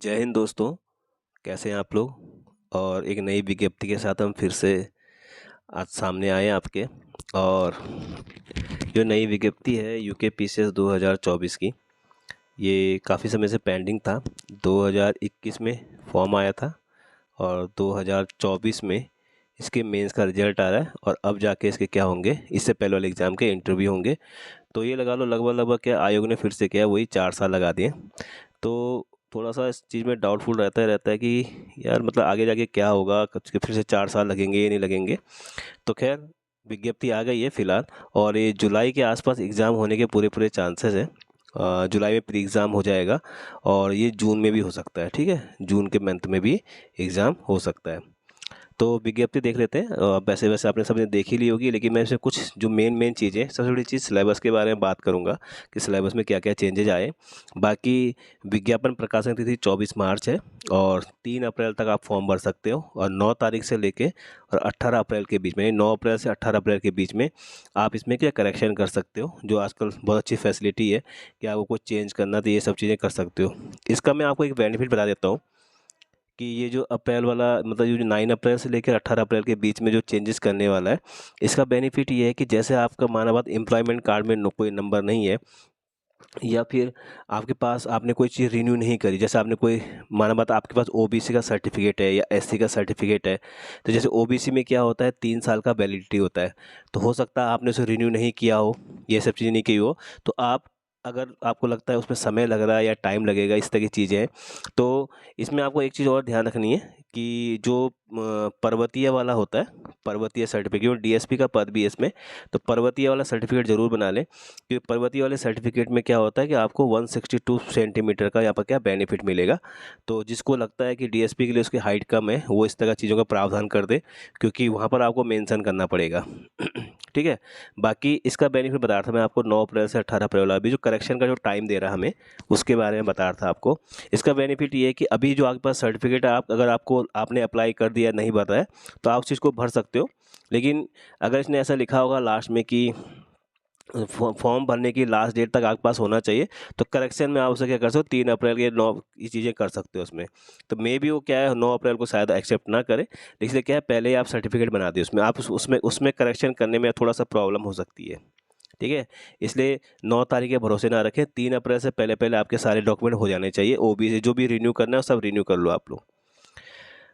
जय हिंद दोस्तों। कैसे हैं आप लोग। और एक नई विज्ञप्ति के साथ हम फिर से आज सामने आए हैं आपके। और जो नई विज्ञप्ति है यूके पीसीएस 2024 की, ये काफ़ी समय से पेंडिंग था। 2021 में फॉर्म आया था और 2024 में इसके मेंस का रिजल्ट आ रहा है और अब जाके इसके क्या होंगे, इससे पहले वाले एग्ज़ाम के इंटरव्यू होंगे। तो ये लगा लो लगभग क्या आयोग ने फिर से क्या वही 4 साल लगा दिए। तो थोड़ा सा इस चीज़ में डाउटफुल रहता है कि यार मतलब आगे जाके क्या होगा, कब के फिर से 4 साल लगेंगे या नहीं लगेंगे। तो खैर विज्ञप्ति आ गई है फ़िलहाल, और ये जुलाई के आसपास एग्ज़ाम होने के पूरे चांसेस है। जुलाई में प्री एग्ज़ाम हो जाएगा और ये जून में भी हो सकता है। ठीक है, जून के मंथ में भी एग्ज़ाम हो सकता है। तो विज्ञप्ति देख लेते हैं। वैसे वैसे आपने सबने देख ही ली होगी, लेकिन मैं इसमें कुछ जो मेन चीज़ें, सबसे बड़ी चीज़ सिलेबस के बारे में बात करूंगा कि सिलेबस में क्या क्या चेंजेज आए। बाकी विज्ञापन प्रकाशन तिथि 24 मार्च है और 3 अप्रैल तक आप फॉर्म भर सकते हो, और 9 तारीख से लेके और 18 अप्रैल के बीच में, 9 अप्रैल से 18 अप्रैल के बीच में आप इसमें क्या करेक्शन कर सकते हो, जो आजकल बहुत अच्छी फैसिलिटी है कि आपको कुछ चेंज करना तो ये सब चीज़ें कर सकते हो। इसका मैं आपको एक बेनिफिट बता देता हूँ कि ये जो अप्रैल वाला, मतलब ये जो 9 अप्रैल से लेकर 18 अप्रैल के बीच में जो चेंजेस करने वाला है, इसका बेनिफिट ये है कि जैसे आपका माना बात एम्प्लॉयमेंट कार्ड में कोई नंबर नहीं है, या फिर आपके पास आपने कोई चीज़ रिन्यू नहीं करी, जैसे आपने कोई माना बात आपके पास ओबीसी का सर्टिफिकेट है या एससी का सर्टिफिकेट है। तो जैसे ओबीसी में क्या होता है, 3 साल का वैलिडिटी होता है। तो हो सकता है आपने उसे रिन्यू नहीं किया हो, ये सब चीज़ें नहीं की हो, तो आप अगर आपको लगता है उसमें समय लग रहा है या टाइम लगेगा, इस तरह की चीज़ें हैं, तो इसमें आपको एक चीज़ और ध्यान रखनी है कि जो पर्वतीय वाला होता है, पर्वतीय सर्टिफिकेट, डीएसपी का पद भी है इसमें, तो पर्वतीय वाला सर्टिफिकेट ज़रूर बना लें, क्योंकि पर्वतीय वाले सर्टिफिकेट में क्या होता है कि आपको 162 सेंटीमीटर का यहाँ पर क्या बेनिफिट मिलेगा। तो जिसको लगता है कि डीएसपी के लिए उसकी हाइट कम है, वो इस तरह चीज़ों का प्रावधान कर दे, क्योंकि वहाँ पर आपको मेंशन करना पड़ेगा। ठीक है। बाकी इसका बेनिफिट बता रहा था मैं आपको, 9 अप्रैल से 18 अप्रैल, अभी जो करेक्शन का जो टाइम दे रहा है हमें, उसके बारे में बता रहा था आपको। इसका बेनिफिट ये है कि अभी जो आपके पास सर्टिफिकेट है, आप अगर आपने अप्लाई कर दिया, नहीं भर रहा है, तो आप उस चीज़ को भर सकते हो। लेकिन अगर इसने ऐसा लिखा होगा लास्ट में कि फॉर्म भरने की लास्ट डेट तक आपके पास होना चाहिए, तो करेक्शन में आप उसे क्या कर सकते हो, 3 अप्रैल के 9 ये चीज़ें कर सकते हो उसमें। तो मे भी वो क्या है 9 अप्रैल को शायद एक्सेप्ट ना करे, इसलिए क्या है पहले ही आप सर्टिफिकेट बना दिए उसमें, आप उसमें उसमें करेक्शन करने में थोड़ा सा प्रॉब्लम हो सकती है। ठीक है, इसलिए 9 तारीख के भरोसे ना रखें, 3 अप्रैल से पहले पहले आपके सारे डॉक्यूमेंट हो जाने चाहिए। ओबीसी जो भी रिन्यू करना है सब रिन्यू कर लो आप लोग।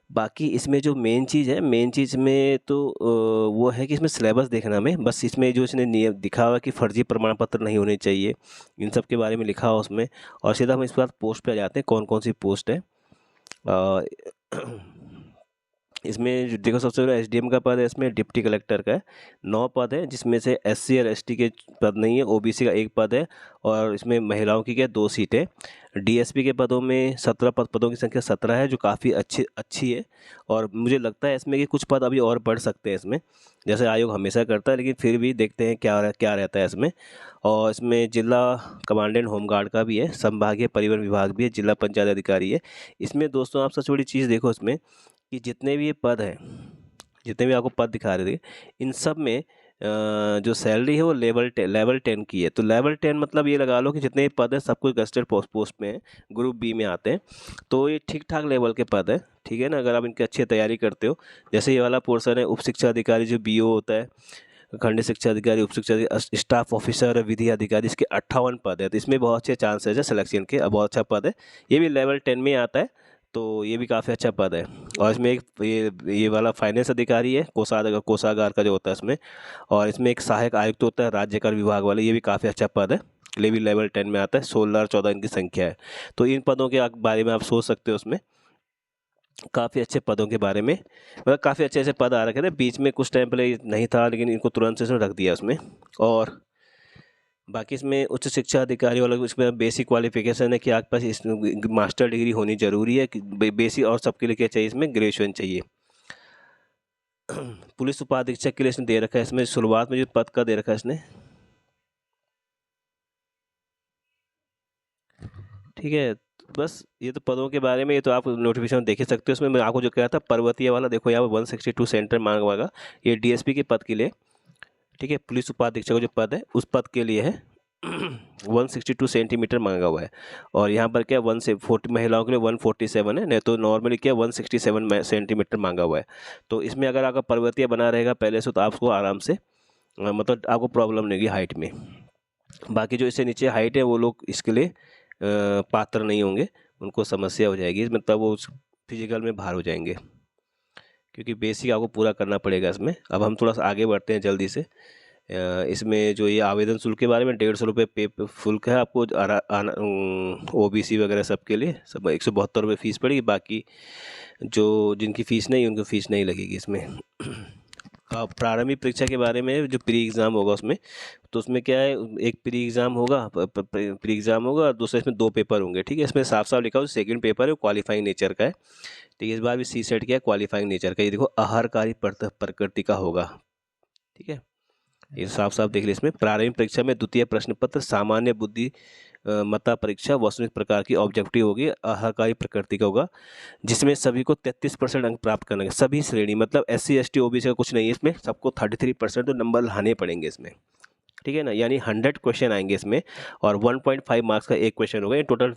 बाकी इसमें जो मेन चीज़ है, मेन चीज़ में तो वो है कि इसमें सिलेबस देखना हमें, बस इसमें जो इसने नियम दिखा हुआ है कि फर्जी प्रमाण पत्र नहीं होने चाहिए, इन सब के बारे में लिखा हुआ उसमें। और सीधा हम इस बात पोस्ट पे आ जाते हैं, कौन कौन सी पोस्ट है। अ, इसमें जो देखो, सबसे पहले एसडीएम का पद है, इसमें डिप्टी कलेक्टर का है। 9 पद है, जिसमें से एससी और एसटी के पद नहीं है, ओबीसी का 1 पद है, और इसमें महिलाओं की क्या 2 सीटें। डीएसपी के पदों में 17 पदों की संख्या 17 है, जो काफ़ी अच्छी है। और मुझे लगता है इसमें कि कुछ पद अभी और बढ़ सकते हैं इसमें, जैसे आयोग हमेशा करता है, लेकिन फिर भी देखते हैं क्या रहता है इसमें। और इसमें जिला कमांडेंट होमगार्ड का भी है, संभागीय परिवहन विभाग भी है, जिला पंचायत अधिकारी है। इसमें दोस्तों आप सबसे बड़ी चीज़ देखो इसमें कि जितने भी ये पद हैं, जितने भी आपको पद दिखा रहे थे, इन सब में जो सैलरी है वो लेवल 10 की है। तो लेवल 10 मतलब ये लगा लो कि जितने भी पद हैं सब कुछ गस्टेड पोस्ट में है, ग्रुप बी में आते हैं। तो ये ठीक ठाक लेवल के पद है, ठीक है ना, अगर आप इनकी अच्छी तैयारी करते हो। जैसे ये वाला पोर्सन है उप शिक्षा अधिकारी, जो बीओ होता है, खंड शिक्षा अधिकारी, उप शिक्षा अधिकारी, स्टाफ ऑफिसर, विधि अधिकारी, इसके 58 पद है। तो इसमें बहुत अच्छे चांसेस है सिलेक्शन के, बहुत अच्छा पद है। ये भी लेवल 10 में आता है, तो ये भी काफ़ी अच्छा पद है। और इसमें एक ये वाला फाइनेंस अधिकारी है, कोषागार का जो होता है इसमें। और इसमें एक सहायक आयुक्त होता है राज्य कर विभाग वाले, ये भी काफ़ी अच्छा पद है, ये भी लेवल 10 में आता है। 16 और 14 इनकी संख्या है। तो इन पदों के बारे में आप सोच सकते हो, उसमें काफ़ी अच्छे पदों के बारे में, मतलब काफ़ी अच्छे अच्छे पद आ रखे थे। बीच में कुछ टाइम पहले नहीं था, लेकिन इनको तुरंत से इसमें रख दिया उसमें। और बाकी इसमें उच्च शिक्षा अधिकारी वाला इसमें बेसिक क्वालिफिकेशन है कि आपके पास इस मास्टर डिग्री होनी ज़रूरी है, कि बेसिक, और सबके लिए क्या चाहिए इसमें, ग्रेजुएशन चाहिए। पुलिस उपाधीक्षक के लिए इसने दे रखा है, इसमें शुरुआत में जो पद का दे रखा है इसने, ठीक है। बस ये तो पदों के बारे में, ये तो आप नोटिफिकेशन देख ही सकते हो। इसमें मैं आपको जो कहा था पर्वतीय वाला, देखो यहाँ पर 162 सेंटर मांगा, ये डीएसपी के पद के लिए, ठीक है। पुलिस उपाधीक्षक का जो पद है उस पद के लिए है। 162 सेंटीमीटर मांगा हुआ है, और यहाँ पर क्या 140 महिलाओं के लिए 147 है, नहीं तो नॉर्मली क्या 167 सेंटीमीटर मांगा हुआ है। तो इसमें अगर आपका पर्वतीय बना रहेगा पहले से तो आपको आराम से मतलब आपको प्रॉब्लम नहीं होगी हाइट में। बाकी जो इससे नीचे हाइट है वो लोग इसके लिए पात्र नहीं होंगे, उनको समस्या हो जाएगी, मतलब वो फिजिकल में बाहर हो जाएंगे, क्योंकि बेसिक आपको पूरा करना पड़ेगा इसमें। अब हम थोड़ा सा आगे बढ़ते हैं जल्दी से। इसमें जो ये आवेदन शुल्क के बारे में 150 रुपये पे शुल्क है आपको OBC वगैरह सबके लिए, सब 172 रुपये फ़ीस पड़ेगी। बाकी जो जिनकी फ़ीस नहीं उनको फ़ीस नहीं लगेगी इसमें। प्रारंभिक परीक्षा के बारे में जो प्री एग्ज़ाम होगा उसमें, तो उसमें क्या है, एक प्री एग्ज़ाम होगा, प्री एग्ज़ाम होगा, और दूसरे इसमें 2 पेपर होंगे, ठीक है। इसमें साफ साफ लिखा हो सेकंड पेपर है वो क्वालिफाइंग नेचर का है, ठीक है। इस बार भी CSET क्या है, क्वालिफाइंग नेचर का। ये देखो आहारकारी प्रकृति का होगा, ठीक है। ये साफ साफ देख लीजिए। इसमें प्रारंभिक परीक्षा में द्वितीय प्रश्न पत्र सामान्य बुद्धि मता परीक्षा वस्तुनिष्ठ प्रकार की ऑब्जेक्टिव होगी, आहारकारी प्रकृति का होगा, जिसमें सभी को 33% अंक प्राप्त करने सभी श्रेणी, मतलब SC ST OBC का कुछ नहीं है इसमें, सबको 33% तो नंबर लाने पड़ेंगे इसमें, ठीक है ना। यानी 100 क्वेश्चन आएंगे इसमें, और 1.5 मार्क्स का एक क्वेश्चन होगा। ये टोटल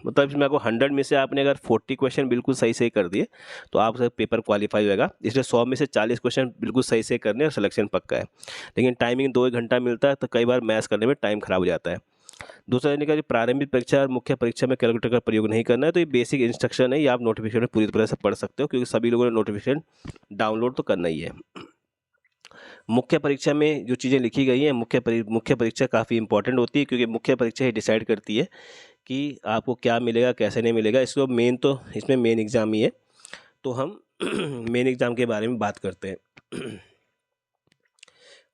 मतलब इसमें आपको 100 में से आपने अगर 40 क्वेश्चन बिल्कुल सही से कर दिए तो आपका पेपर क्वालिफाई हो जाएगा। इसलिए 100 में से 40 क्वेश्चन बिल्कुल सही से करने और सिलेक्शन पक्का है। लेकिन टाइमिंग 2 घंटा मिलता है, तो कई बार मैथ्स करने में टाइम खराब हो जाता है। दूसरा यानी कि प्रारंभिक परीक्षा और मुख्य परीक्षा में कैलकुलेटर का प्रयोग नहीं करना है। तो ये बेसिक इंस्ट्रक्शन है, ये आप नोटिफिकेशन में पूरी तरह से पढ़ सकते हो, क्योंकि सभी लोगों ने नोटिफिकेशन डाउनलोड तो करना ही है। मुख्य परीक्षा में जो चीज़ें लिखी गई हैं, मुख्य परीक्षा काफ़ी इंपॉर्टेंट होती है, क्योंकि मुख्य परीक्षा ही डिसाइड करती है कि आपको क्या मिलेगा कैसे नहीं मिलेगा। इसको मेन तो इसमें मेन एग्ज़ाम ही है, तो हम मेन एग्ज़ाम के बारे में बात करते हैं।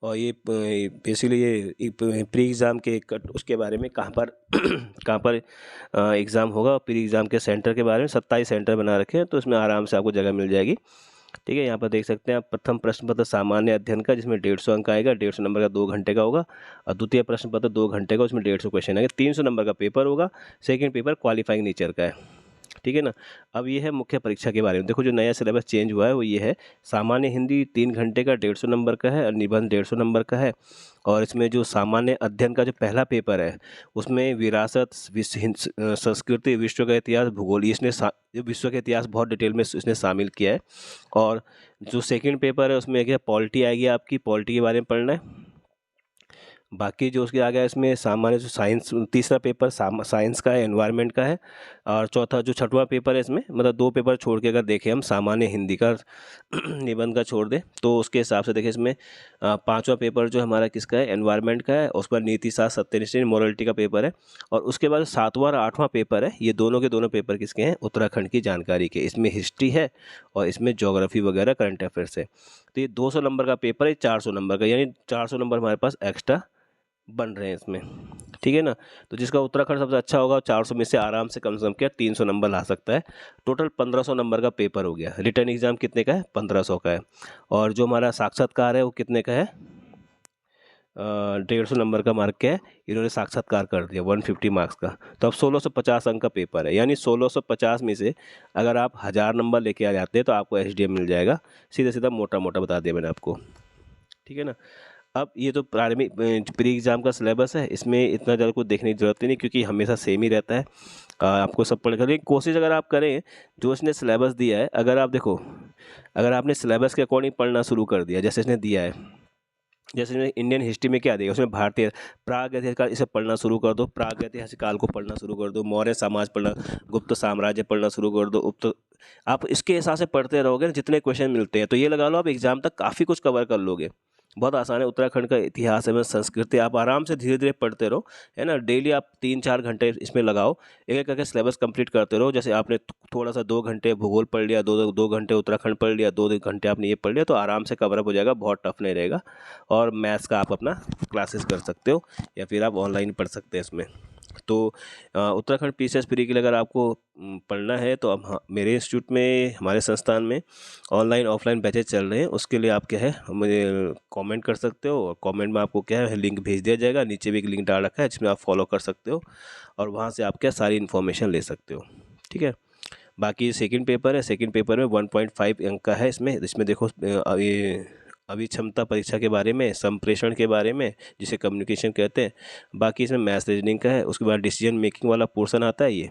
और ये बेसिकली ये प्री एग्ज़ाम के उसके बारे में कहाँ पर एग्ज़ाम होगा, प्री एग्ज़ाम के सेंटर के बारे में 27 सेंटर बना रखे हैं, तो इसमें आराम से आपको जगह मिल जाएगी, ठीक है। यहाँ पर देख सकते हैं आप, प्रथम प्रश्न पत्र सामान्य अध्ययन का, जिसमें 150 अंक आएगा, 150 नंबर का 2 घंटे का होगा। और द्वितीय प्रश्न पत्र 2 घंटे का, उसमें 150 क्वेश्चन आएंगे, 300 नंबर का पेपर होगा। सेकंड पेपर क्वालिफाइंग नेचर का है, ठीक है ना। अब ये है मुख्य परीक्षा के बारे में। देखो जो नया सिलेबस चेंज हुआ है वो ये है, सामान्य हिंदी 3 घंटे का 150 नंबर का है, और निबंध 150 नंबर का है। और इसमें जो सामान्य अध्ययन का जो पहला पेपर है उसमें विरासत, संस्कृति, विश्व का इतिहास, भूगोल, इसने जो विश्व का इतिहास बहुत डिटेल में इसने शामिल किया है। और जो सेकंड पेपर है उसमें क्या पॉलिटी आएगी, आपकी पॉलिटी के बारे में पढ़ना है। बाकी जो उसके आगे इसमें सामान्य जो साइंस, तीसरा पेपर साइंस का है, एनवायरनमेंट का है। और चौथा जो छठवां पेपर है इसमें, मतलब 2 पेपर छोड़ के अगर देखें हम, सामान्य हिंदी का निबंध का छोड़ दें, तो उसके हिसाब से देखें इसमें 5वां पेपर जो हमारा किसका है, एनवायरनमेंट का है। उस पर नीति शास्त्र, सत्यनिष्ठ, मोरलिटी का पेपर है। और उसके बाद 7वां और 8वां पेपर है, ये दोनों के दोनों पेपर किसके हैं, उत्तराखंड की जानकारी के। इसमें हिस्ट्री है और इसमें ज्योग्राफी वगैरह करंट अफेयर्स है। तो ये 200 नंबर का पेपर है, 400 नंबर का, यानी 400 नंबर हमारे पास एक्स्ट्रा बन रहे हैं इसमें, ठीक है ना। तो जिसका उत्तराखंड सबसे अच्छा होगा 400 में से आराम से कम क्या 300 नंबर ला सकता है। टोटल 1500 नंबर का पेपर हो गया। रिटर्न एग्ज़ाम कितने का है, 1500 का है। और जो हमारा साक्षात्कार है वो कितने का है, 150 नंबर का मार्क है, इन्होंने साक्षात्कार कर दिया 150 मार्क्स का। तो अब 1650 अंक का पेपर है, यानी 1650 में से अगर आप 1000 नंबर लेके आ जाते हैं तो आपको SDM मिल जाएगा। सीधा सीधा मोटा मोटा बता दिया मैंने आपको, ठीक है ना। अब ये तो प्रारंभिक प्री एग्ज़ाम का सिलेबस है, इसमें इतना ज़्यादा कुछ देखने की ज़रूरत ही नहीं, क्योंकि हमेशा सेम ही रहता है। आपको सब पढ़ कर कोशिश अगर आप करें, जो इसने सिलेबस दिया है, अगर आप देखो, अगर आपने सिलेबस के अकॉर्डिंग पढ़ना शुरू कर दिया, जैसे इसने दिया है, जैसे इसमें इंडियन हिस्ट्री में क्या दिया, उसमें भारतीय प्राग ऐतिहासिक काल, इसे पढ़ना शुरू कर दो, प्राग ऐतिहासिक काल को पढ़ना शुरू कर दो, मौर्य समाज पढ़ना, गुप्त साम्राज्य पढ़ना शुरू कर दो, आप इसके हिसाब से पढ़ते रहोगे, जितने क्वेश्चन मिलते हैं तो ये लगा लो आप एग्जाम तक काफ़ी कुछ कवर कर लोगे। बहुत आसान है। उत्तराखंड का इतिहास है, संस्कृति, आप आराम से धीरे धीरे पढ़ते रहो, है ना। डेली आप 3-4 घंटे इसमें लगाओ, एक एक करके सिलेबस कंप्लीट करते रहो। जैसे आपने थोड़ा सा 2 घंटे भूगोल पढ़ लिया, 2 घंटे उत्तराखंड पढ़ लिया, 2 घंटे आपने ये पढ़ लिया, तो आराम से कवर अप हो जाएगा, बहुत टफ नहीं रहेगा। और मैथ्स का आप अपना क्लासेस कर सकते हो, या फिर आप ऑनलाइन पढ़ सकते हैं इसमें। तो उत्तराखंड PCS प्री के लिए अगर आपको पढ़ना है तो अब मेरे इंस्टीट्यूट में, हमारे संस्थान में ऑनलाइन ऑफलाइन बैचेज चल रहे हैं। उसके लिए आप क्या है, मुझे कमेंट कर सकते हो, और कमेंट में आपको क्या है लिंक भेज दिया जाएगा। नीचे भी एक लिंक डाल रखा है जिसमें आप फॉलो कर सकते हो, और वहाँ से आप क्या सारी इन्फॉर्मेशन ले सकते हो, ठीक है। बाकी सेकंड पेपर है, सेकंड पेपर में 1.5 अंक का है। इसमें देखो ये अभिक्षमता परीक्षा के बारे में, संप्रेषण के बारे में जिसे कम्युनिकेशन कहते हैं। बाकी इसमें मैथ्स रीजनिंग का है। उसके बाद डिसीजन मेकिंग वाला पोर्शन आता है ये,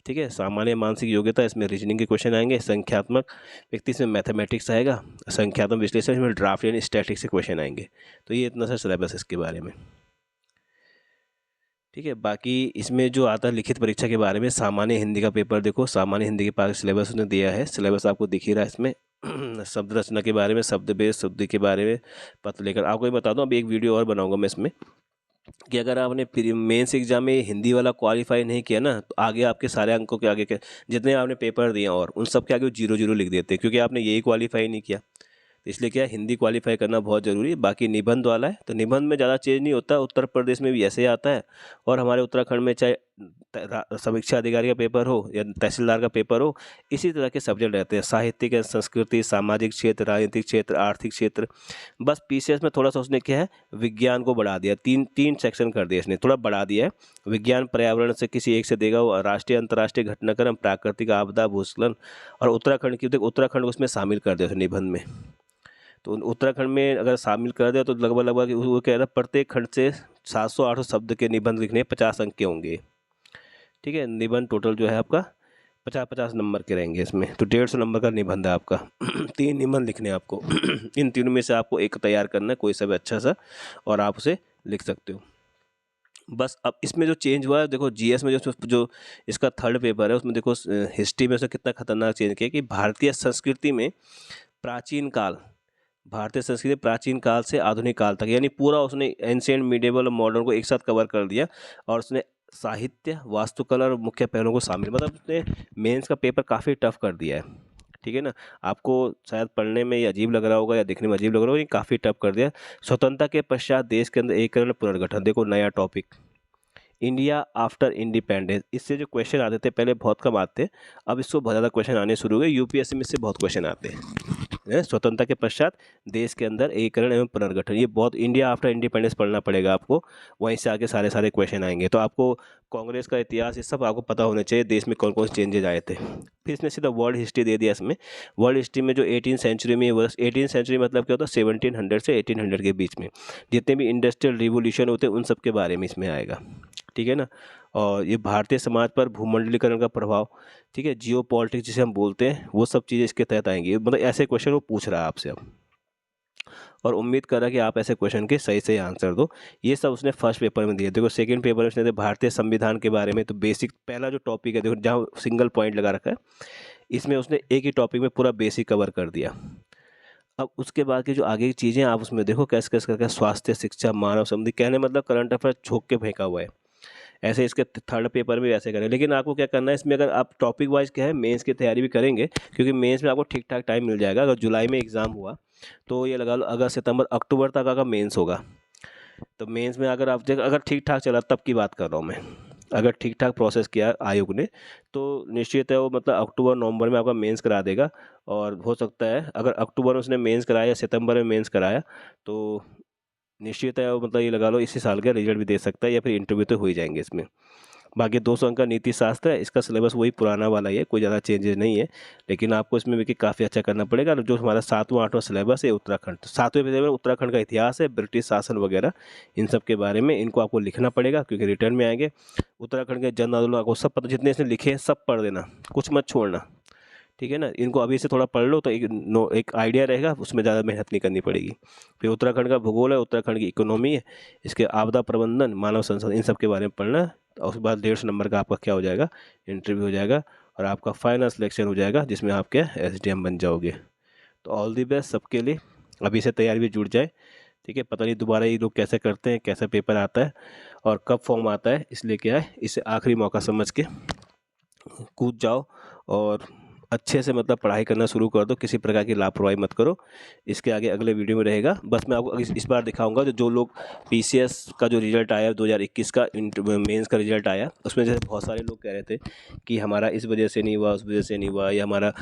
ठीक है। सामान्य मानसिक योग्यता, इसमें रीजनिंग के क्वेश्चन आएंगे। संख्यात्मक व्यक्ति, इसमें मैथमेटिक्स आएगा। संख्यात्मक विश्लेषण, इसमें ड्राफ्ट यानी स्टैटिक्स के क्वेश्चन आएंगे। तो ये इतना सा सिलेबस इसके बारे में, ठीक है। बाकी इसमें जो आता है लिखित परीक्षा के बारे में, सामान्य हिंदी का पेपर देखो, सामान्य हिंदी के पास सिलेबस उसने दिया है। सिलेबस आपको दिख ही रहा है इसमें। शब्द रचना के बारे में, शब्द बेस, शब्द के बारे में पत्र लेकर आपको ये बता दूं, अभी एक वीडियो और बनाऊंगा मैं इसमें, कि अगर आपने मेंस एग्जाम में हिंदी वाला क्वालिफाई नहीं किया ना, तो आगे आपके सारे अंकों के आगे के जितने आपने पेपर दिए और उन सब के आगे 0 0 लिख देते हैं, क्योंकि आपने यही क्वालिफाई नहीं किया। तो इसलिए क्या है, हिंदी क्वालिफाई करना बहुत ज़रूरी है। बाकी निबंध वाला है, तो निबंध में ज़्यादा चेंज नहीं होता, उत्तर प्रदेश में भी ऐसे ही आता है। और हमारे उत्तराखंड में चाहे समीक्षा अधिकारी का पेपर हो या तहसीलदार का पेपर हो, इसी तरह के सब्जेक्ट रहते हैं। साहित्यिक, संस्कृति, सामाजिक क्षेत्र, राजनीतिक क्षेत्र, आर्थिक क्षेत्र। बस पीसीएस में थोड़ा सा उसने क्या है, विज्ञान को बढ़ा दिया, तीन सेक्शन कर दिया इसने, थोड़ा बढ़ा दिया है। विज्ञान पर्यावरण से किसी एक से देगा वो, राष्ट्रीय अंतर्राष्ट्रीय घटनाक्रम, प्राकृतिक आपदा, भूस्खलन, और उत्तराखंड की, देख उत्तराखंड को उसमें शामिल कर दिया निबंध में। तो उत्तराखंड में अगर शामिल कर दिया तो लगभग वो कह रहा है प्रत्येक खंड से 700-800 शब्द के निबंध लिखने, 50 अंक के होंगे, ठीक है। निबंध टोटल जो है आपका 50-50 नंबर के रहेंगे इसमें, तो 150 नंबर का निबंध है आपका। 3 निबंध लिखने हैं आपको। इन तीनों में से आपको एक तैयार करना है, कोई सा भी अच्छा सा, और आप उसे लिख सकते हो। बस अब इसमें जो चेंज हुआ है देखो, जीएस में जो इसका थर्ड पेपर है उसमें देखो, हिस्ट्री में से कितना खतरनाक चेंज किया कि भारतीय संस्कृति में प्राचीन काल, भारतीय संस्कृति प्राचीन काल से आधुनिक काल तक, यानी पूरा उसने एंशिएंट, मिडिवल और मॉडर्न को एक साथ कवर कर दिया। और उसने साहित्य, वास्तुकला और मुख्य पहलुओं को शामिल, मतलब उसने मेंस का पेपर काफ़ी टफ कर दिया है, ठीक है ना। आपको शायद पढ़ने में ये अजीब लग रहा होगा या दिखने में अजीब लग रहा होगा, ये काफ़ी टफ कर दिया। स्वतंत्रता के पश्चात देश के अंदर एकीकरण पुनर्गठन, देखो नया टॉपिक, इंडिया आफ्टर इंडिपेंडेंस। इससे जो क्वेश्चन आते थे पहले बहुत कम आते, अब इसको बहुत ज़्यादा क्वेश्चन आने शुरू हुए। यूपीएससी में इससे बहुत क्वेश्चन आते हैं। स्वतंत्रता के पश्चात देश के अंदर एकीकरण एवं पुनर्गठन, ये बहुत, इंडिया आफ्टर इंडिपेंडेंस पढ़ना पड़ेगा आपको, वहीं से आगे सारे क्वेश्चन आएंगे। तो आपको कांग्रेस का इतिहास ये सब आपको पता होना चाहिए, देश में कौन कौन से चेंजेज आए थे। फिर इसने सीधा वर्ल्ड हिस्ट्री दे दिया इसमें। वर्ल्ड हिस्ट्री में जो 18th सेंचुरी में, वर्ष 18th सेंचुरी मतलब क्या होता है, 1700 से 1800 के बीच में जितने भी इंडस्ट्रियल रिवोल्यूशन होते हैं उन सब के बारे में इसमें आएगा, ठीक है ना। और ये भारतीय समाज पर भूमंडलीकरण का प्रभाव, ठीक है, जियो पॉलिटिक्स जिसे हम बोलते हैं, वो सब चीज़ें इसके तहत आएंगी। मतलब ऐसे क्वेश्चन वो पूछ रहा है आपसे अब, और उम्मीद कर रहा है कि आप ऐसे क्वेश्चन के सही आंसर दो। ये सब उसने फर्स्ट पेपर में दिए। देखो सेकंड पेपर में उसने दिया भारतीय संविधान के बारे में, तो बेसिक पहला जो टॉपिक है देखो, जहाँ सिंगल पॉइंट लगा रखा है, इसमें उसने एक ही टॉपिक में पूरा बेसिक कवर कर दिया। अब उसके बाद की जो आगे की चीज़ें आप उसमें देखो कैसे कैसे करके, स्वास्थ्य, शिक्षा, मानव संबंधी, कहने मतलब करंट अफेयर झोंक के फेंका हुआ है। ऐसे इसके थर्ड पेपर में ऐसे करें, लेकिन आपको क्या करना है इसमें, अगर आप टॉपिक वाइज क्या है मेंस की तैयारी भी करेंगे, क्योंकि मेंस में आपको ठीक ठाक टाइम मिल जाएगा। अगर जुलाई में एग्ज़ाम हुआ तो ये लगा लो अगस्त, सितंबर, अक्टूबर तक अगर मेंस होगा, तो मेंस में अगर आप अगर ठीक ठाक चला, तब की बात कर रहा हूँ मैं, अगर ठीक ठाक प्रोसेस किया आयोग ने, तो निश्चित है वो मतलब अक्टूबर नवंबर में आपका मेंस करा देगा। और हो सकता है अगर अक्टूबर में उसने मेंस कराया या सितंबर में मेंस कराया, तो निश्चित है मतलब ये लगा लो इसी साल का रिजल्ट भी दे सकता है, या फिर इंटरव्यू तो हो ही जाएंगे इसमें। बाकी 200 अंक का नीति शास्त्र है, इसका सिलेबस वही पुराना वाला ही है, कोई ज़्यादा चेंजेस नहीं है, लेकिन आपको इसमें भी काफ़ी अच्छा करना पड़ेगा। जो हमारा 7वां-8वां सिलेबस है उत्तराखंड, 7वें सिलेबस में उत्तराखंड का इतिहास है, ब्रिटिश शासन वगैरह, इन सब के बारे में इनको आपको लिखना पड़ेगा, क्योंकि रिटर्न में आएंगे। उत्तराखंड के जन आंदोलन आपको सब पता, जितने इसने लिखे हैं सब पढ़ देना, कुछ मत छोड़ना, ठीक है ना। इनको अभी से थोड़ा पढ़ लो तो एक आइडिया रहेगा, उसमें ज़्यादा मेहनत नहीं करनी पड़ेगी। फिर उत्तराखंड का भूगोल है, उत्तराखंड की इकोनॉमी है, इसके आपदा प्रबंधन, मानव संसाधन, इन सब के बारे में पढ़ना। और उसके बाद 150 नंबर का आपका क्या हो जाएगा, इंटरव्यू हो जाएगा, और आपका फाइनल सिलेक्शन हो जाएगा, जिसमें आप क्या SDM बन जाओगे। तो ऑल दी बेस्ट सबके लिए, अभी से तैयारी भी जुड़ जाए, ठीक है। पता नहीं दोबारा ये लोग कैसे करते हैं, कैसा पेपर आता है और कब फॉर्म आता है, इसलिए क्या है, इसे आखिरी मौका समझ के कूद जाओ और अच्छे से मतलब पढ़ाई करना शुरू कर दो, किसी प्रकार की लापरवाही मत करो। इसके आगे अगले वीडियो में रहेगा। बस मैं आपको इस बार दिखाऊंगा जो लोग PCS का जो रिजल्ट आया 2021 का मेंस का रिजल्ट आया, उसमें जैसे बहुत सारे लोग कह रहे थे कि हमारा इस वजह से नहीं हुआ, उस वजह से नहीं हुआ, या हमारा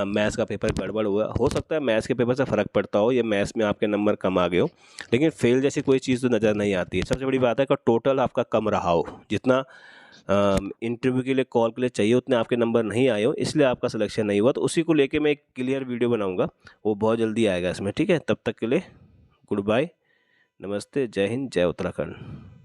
मैथ्स का पेपर गड़बड़ हुआ। हो सकता है मैथ्स के पेपर से फ़र्क पड़ता हो या मैथ्स में आपके नंबर कम आ गए हो, लेकिन फेल जैसी कोई चीज़ तो नज़र नहीं आती है। सबसे बड़ी बात है कि टोटल आपका कम रहा हो, जितना इंटरव्यू के लिए कॉल के लिए चाहिए उतने आपके नंबर नहीं आए हो, इसलिए आपका सिलेक्शन नहीं हुआ, तो उसी को लेके मैं एक क्लियर वीडियो बनाऊंगा, वो बहुत जल्दी आएगा इसमें, ठीक है। तब तक के लिए गुड बाय, नमस्ते, जय हिंद, जय उत्तराखंड।